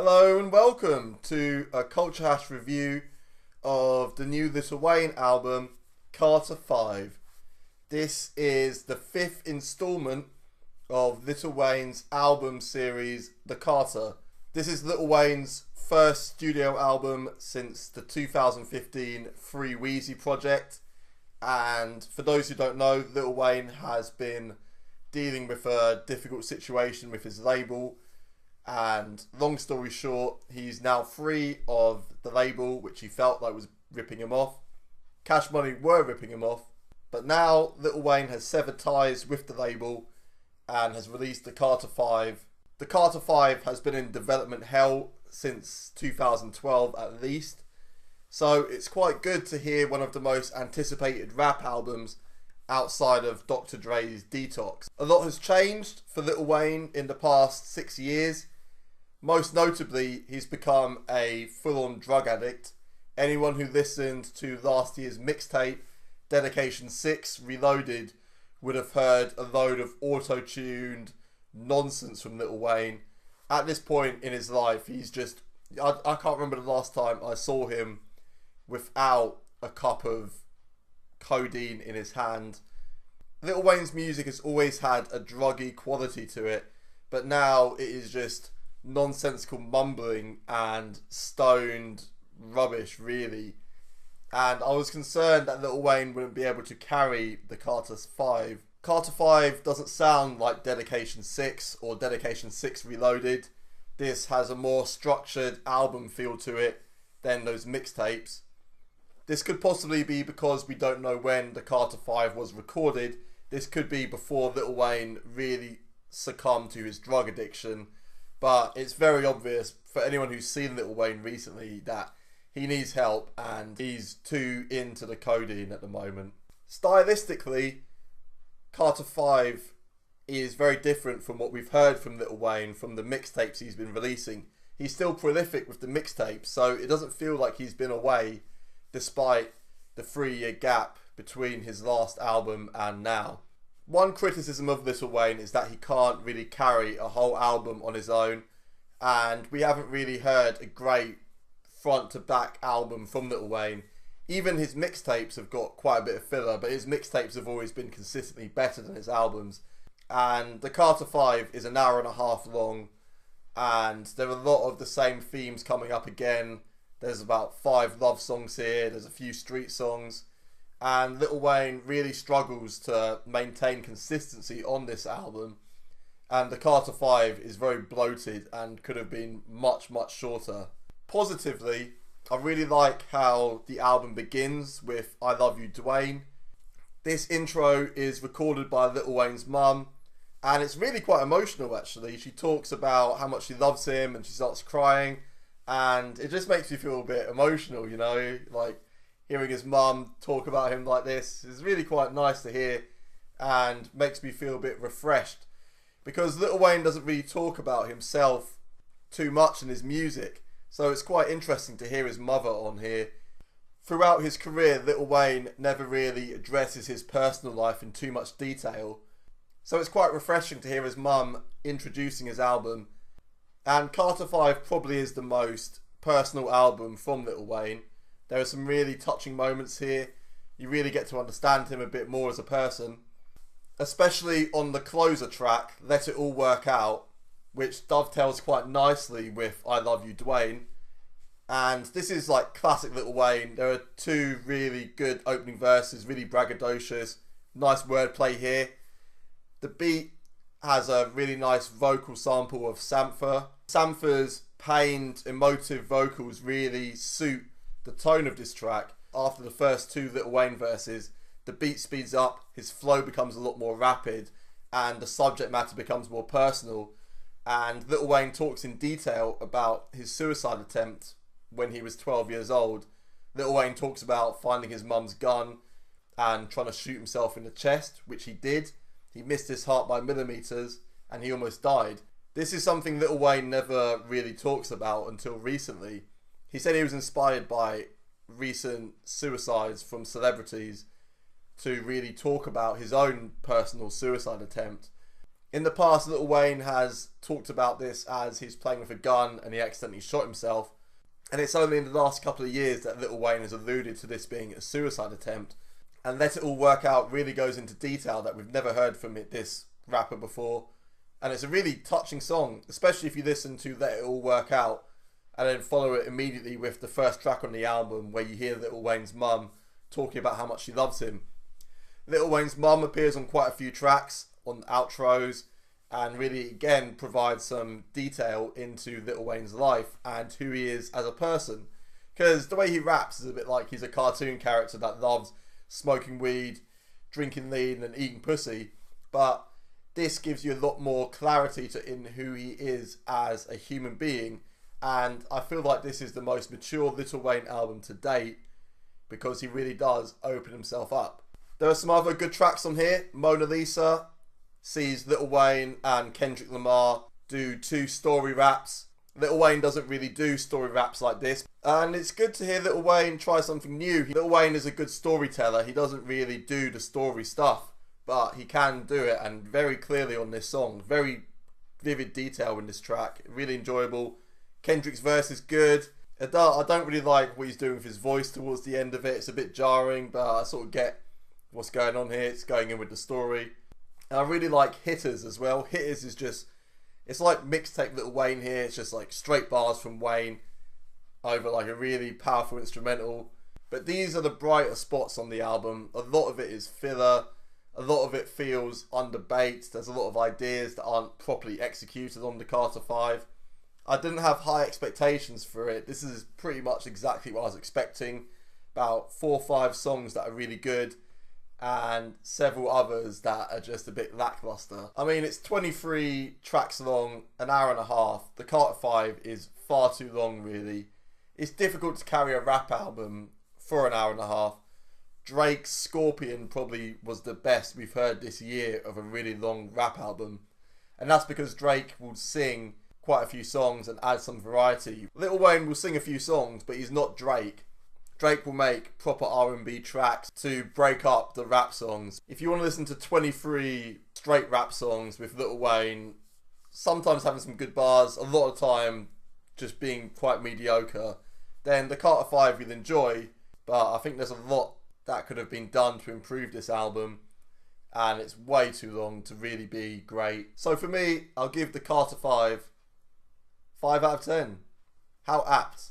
Hello and welcome to a Culture Hash review of the new Lil Wayne album, Carter V. This is the fifth installment of Lil Wayne's album series, The Carter. This is Lil Wayne's first studio album since the 2015 Free Weezy project. And for those who don't know, Lil Wayne has been dealing with a difficult situation with his label. And long story short, he's now free of the label, which he felt like was ripping him off. Cash Money were ripping him off. But now Lil Wayne has severed ties with the label and has released the Carter V. The Carter V has been in development hell since 2012 at least. So it's quite good to hear one of the most anticipated rap albums outside of Dr. Dre's Detox. A lot has changed for Lil Wayne in the past 6 years. Most notably, he's become a full-on drug addict. Anyone who listened to last year's mixtape, Dedication 6 Reloaded, would have heard a load of auto-tuned nonsense from Lil Wayne. At this point in his life, he's just... I can't remember the last time I saw him without a cup of codeine in his hand. Lil Wayne's music has always had a druggy quality to it, but now it is just nonsensical mumbling and stoned rubbish, really. And I was concerned that Lil Wayne wouldn't be able to carry the Carter V. Carter V doesn't sound like Dedication 6 or Dedication 6 Reloaded. This has a more structured album feel to it than those mixtapes. This could possibly be because we don't know when the Carter V was recorded. This could be before Lil Wayne really succumbed to his drug addiction. But it's very obvious for anyone who's seen Lil Wayne recently that he needs help and he's too into the codeine at the moment. Stylistically, Carter V is very different from what we've heard from Lil Wayne from the mixtapes he's been releasing. He's still prolific with the mixtapes, so it doesn't feel like he's been away despite the 3-year gap between his last album and now. One criticism of Lil Wayne is that he can't really carry a whole album on his own, and we haven't really heard a great front to back album from Lil Wayne. Even his mixtapes have got quite a bit of filler, but his mixtapes have always been consistently better than his albums. And the Carter V is an hour and a half long, and there are a lot of the same themes coming up again. There's about 5 love songs here, there's a few street songs, and Lil Wayne really struggles to maintain consistency on this album. And the Carter V is very bloated and could have been much shorter. Positively, I really like how the album begins with I Love You Dwayne. This intro is recorded by Lil Wayne's mum, and it's really quite emotional actually. She talks about how much she loves him and she starts crying, and it just makes me feel a bit emotional, you know, like hearing his mum talk about him like this is really quite nice to hear and makes me feel a bit refreshed, because Lil Wayne doesn't really talk about himself too much in his music, so it's quite interesting to hear his mother on here. Throughout his career, Lil Wayne never really addresses his personal life in too much detail, so it's quite refreshing to hear his mum introducing his album. And Carter V probably is the most personal album from Lil Wayne. There are some really touching moments here. You really get to understand him a bit more as a person. Especially on the closer track, Let It All Work Out, which dovetails quite nicely with I Love You Dwayne. And this is like classic Lil Wayne. There are 2 really good opening verses, really braggadocious. Nice wordplay here. The beat has a really nice vocal sample of Sampha. Sampha's pained, emotive vocals really suit the tone of this track. After the first 2 Lil Wayne verses, the beat speeds up, his flow becomes a lot more rapid, and the subject matter becomes more personal. And Lil Wayne talks in detail about his suicide attempt when he was 12 years old. Lil Wayne talks about finding his mum's gun and trying to shoot himself in the chest, which he did. He missed his heart by millimeters and he almost died. This is something Lil Wayne never really talks about until recently. He said he was inspired by recent suicides from celebrities to really talk about his own personal suicide attempt. In the past, Lil Wayne has talked about this as he's playing with a gun and he accidentally shot himself. And it's only in the last couple of years that Lil Wayne has alluded to this being a suicide attempt. And Let It All Work Out really goes into detail that we've never heard from this rapper before. And it's a really touching song, especially if you listen to Let It All Work Out and then follow it immediately with the first track on the album where you hear Lil Wayne's mum talking about how much she loves him. Lil Wayne's mum appears on quite a few tracks, on outros, and really again provides some detail into Lil Wayne's life and who he is as a person. Because the way he raps is a bit like he's a cartoon character that loves smoking weed, drinking lean and eating pussy, but this gives you a lot more clarity in who he is as a human being. And I feel like this is the most mature Lil Wayne album to date because he really does open himself up. There are some other good tracks on here. Mona Lisa sees Lil Wayne and Kendrick Lamar do 2 story raps. Lil Wayne doesn't really do story raps like this, and it's good to hear Lil Wayne try something new. Lil Wayne is a good storyteller. He doesn't really do the story stuff, but he can do it, and very clearly on this song. Very vivid detail in this track. Really enjoyable. Kendrick's verse is good. I don't really like what he's doing with his voice towards the end of it. It's a bit jarring, but I sort of get what's going on here. It's going in with the story. And I really like Hitters as well. Hitters is just, it's like mixtape Lil Wayne here. It's just like straight bars from Wayne over like a really powerful instrumental. But these are the brighter spots on the album. A lot of it is filler. A lot of it feels underbaked. There's a lot of ideas that aren't properly executed on the Carter V. I didn't have high expectations for it. This is pretty much exactly what I was expecting. About 4 or 5 songs that are really good and several others that are just a bit lackluster. I mean, it's 23 tracks long, an hour and a half. The Carter V is far too long, really. It's difficult to carry a rap album for an hour and a half. Drake's Scorpion probably was the best we've heard this year of a really long rap album. And that's because Drake will sing quite a few songs and add some variety. Lil Wayne will sing a few songs, but he's not Drake. Drake will make proper R&B tracks to break up the rap songs. If you want to listen to 23 straight rap songs with Lil Wayne, sometimes having some good bars, a lot of time just being quite mediocre, then the Carter V you'll enjoy, but I think there's a lot that could have been done to improve this album, and it's way too long to really be great. So for me, I'll give the Carter V 5 out of 10. How apt.